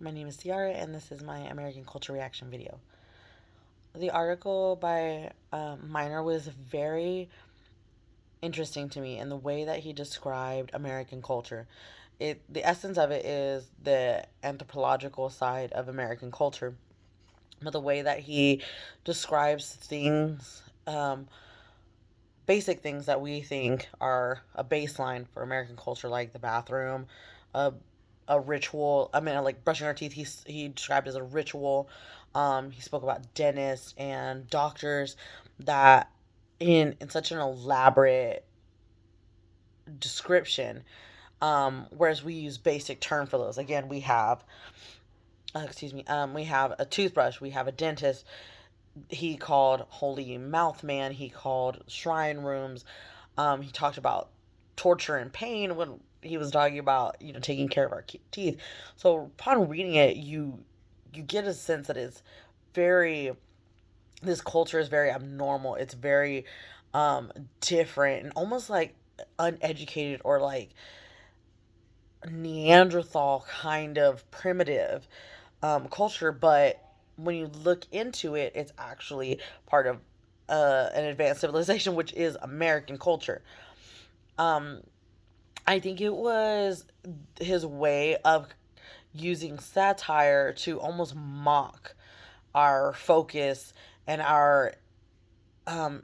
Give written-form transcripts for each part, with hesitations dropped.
My name is Ciara, and this is my American culture reaction video. The article by Miner was very interesting to me in the way that he described American culture. The essence of it is the anthropological side of American culture, but the way that he describes things, basic things that we think are a baseline for American culture, like the bathroom, a a ritual. I mean, like brushing our teeth. He described as a ritual. He spoke about dentists and doctors that in such an elaborate description. Whereas we use basic term for those. Again, we have excuse me. We have a toothbrush. We have a dentist. He called holy mouth man. He called shrine rooms. He talked about torture and pain when he was talking about taking care of our teeth. So upon reading it, you get a sense that it's very this culture is very abnormal. It's very different and almost like uneducated or like Neanderthal kind of primitive culture, but when you look into it, it's actually part of an advanced civilization, which is American culture. Um, I think it was his way of using satire to almost mock our focus and our um,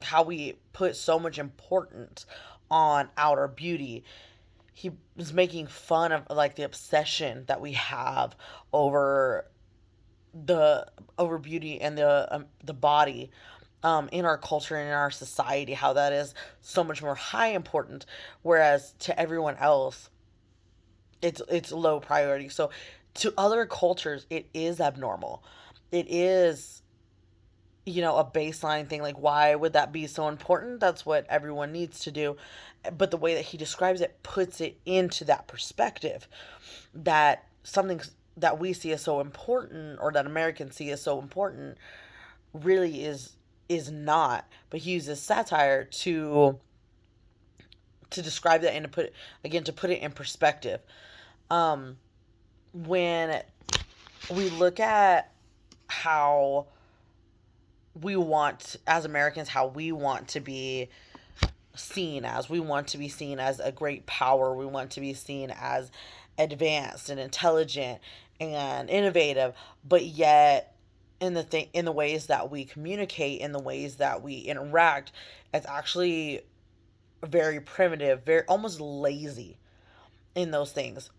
how we put so much importance on outer beauty. He was making fun of like the obsession that we have over the over beauty and the body in our culture and in our society, how that is so much more high important, whereas to everyone else it's low priority. So to other cultures it is abnormal. It is a baseline thing. Like, why would that be so important? That's what everyone needs to do. But the way that he describes it puts it into that perspective, that something that we see as so important, or that Americans see as so important, really is not. But he uses satire to describe that and to put it in perspective. um when we look at how we want, as Americans, how we want to be seen as. We want to be seen as a great power. We want to be seen as advanced and intelligent and innovative, but yet in the ways that we communicate, in the ways that we interact, it's actually very primitive, very almost lazy in those things.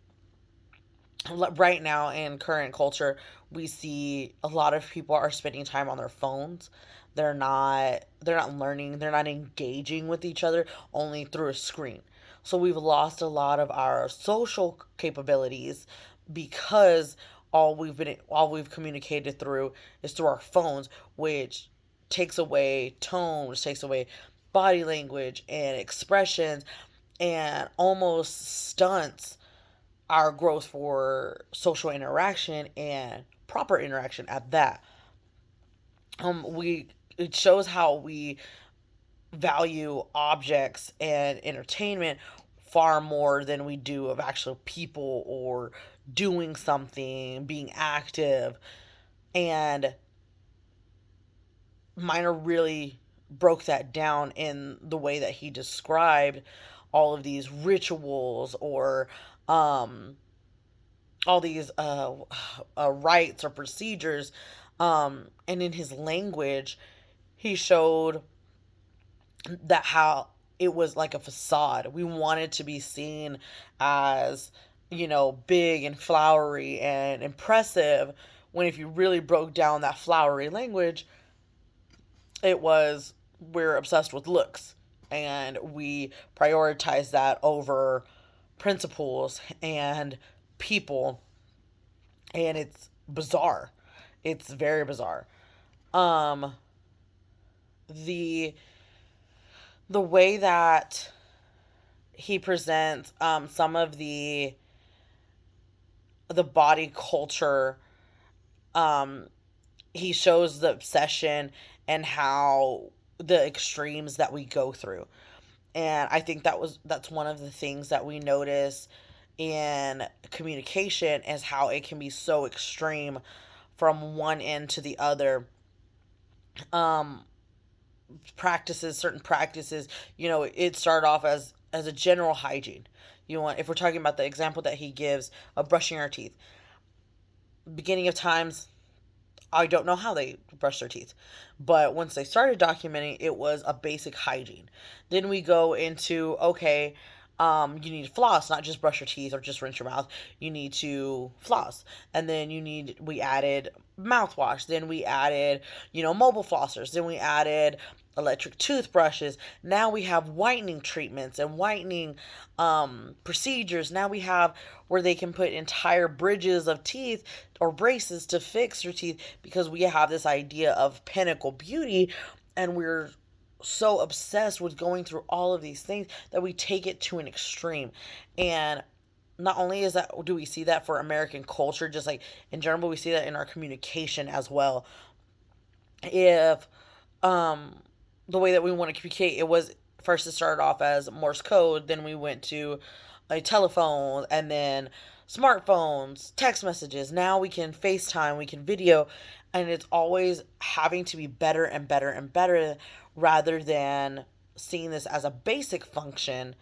Right now in current culture, we see a lot of people are spending time on their phones. They're not learning, they're not engaging with each other, only through a screen. So we've lost a lot of our social capabilities because all we've communicated through is through our phones, which takes away tone, which takes away body language and expressions, and almost stunts our growth for social interaction and proper interaction at that. We It shows how we value objects and entertainment far more than we do of actual people or doing something, being active. And Miner really broke that down in the way that he described all of these rituals or um all these rites or procedures. And in his language, he showed that how it was like a facade. We wanted to be seen as, big and flowery and impressive, when if you really broke down that flowery language, it was we're obsessed with looks and we prioritize that over principles and people, and it's bizarre. It's very bizarre. Um, the the way that he presents some of the body culture, um, he shows the obsession and how the extremes that we go through. And I think that's one of the things that we notice in communication is how it can be so extreme from one end to the other. Um, certain practices, it started off as a general hygiene. If we're talking about the example that he gives of brushing our teeth, beginning of times, I don't know how they brush their teeth, but once they started documenting, it was a basic hygiene. Then we go into, okay, you need to floss, not just brush your teeth or just rinse your mouth. You need to floss, and then we added mouthwash. Then we added, mobile flossers. Then we added electric toothbrushes. Now we have whitening treatments and whitening procedures. Now we have where they can put entire bridges of teeth or braces to fix your teeth, because we have this idea of pinnacle beauty, and we're so obsessed with going through all of these things that we take it to an extreme. And not only do we see that for American culture, just like in general, but we see that in our communication as well. If the way that we want to communicate, it was first, it started off as Morse code, then we went to a telephone, and then smartphones, text messages. Now we can FaceTime, we can video, and it's always having to be better and better and better, rather than seeing this as a basic function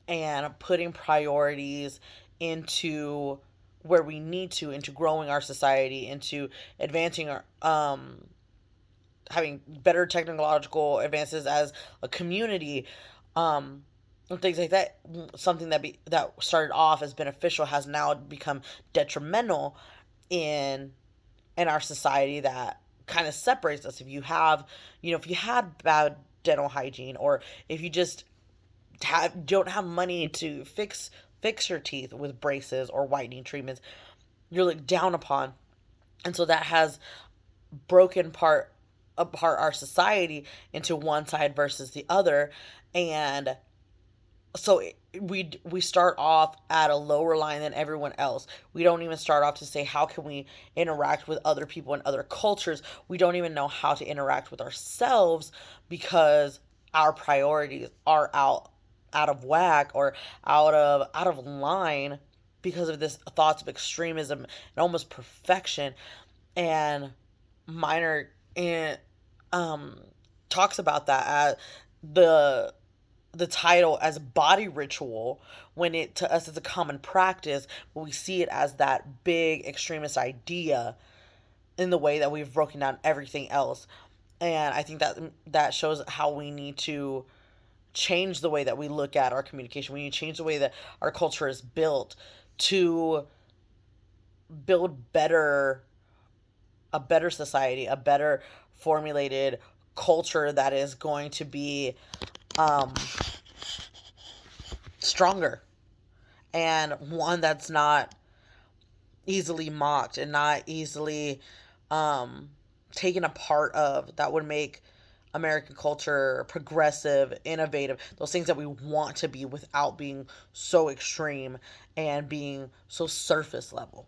and putting priorities into where we need to, into growing our society, into advancing our having better technological advances as a community, and things like that. Something that started off as beneficial has now become detrimental in our society, that kind of separates us. If you had bad dental hygiene, or if you just don't have money to fix your teeth with braces or whitening treatments, you're looked down upon. And so that has broken apart our society into one side versus the other. And so we start off at a lower line than everyone else. We don't even start off to say, how can we interact with other people in other cultures? We don't even know how to interact with ourselves, because our priorities are out of whack, or out of line, because of this thoughts of extremism and almost perfection. And Minor in talks about that as the title as body ritual, when it to us it's a common practice, but we see it as that big extremist idea in the way that we've broken down everything else. And I think that shows how we need to change the way that we look at our communication. We need to change the way that our culture is built to build a better society, a better formulated culture that is going to be um, stronger, and one that's not easily mocked and not easily um, taken apart of, that would make American culture progressive, innovative, those things that we want to be, without being so extreme and being so surface level.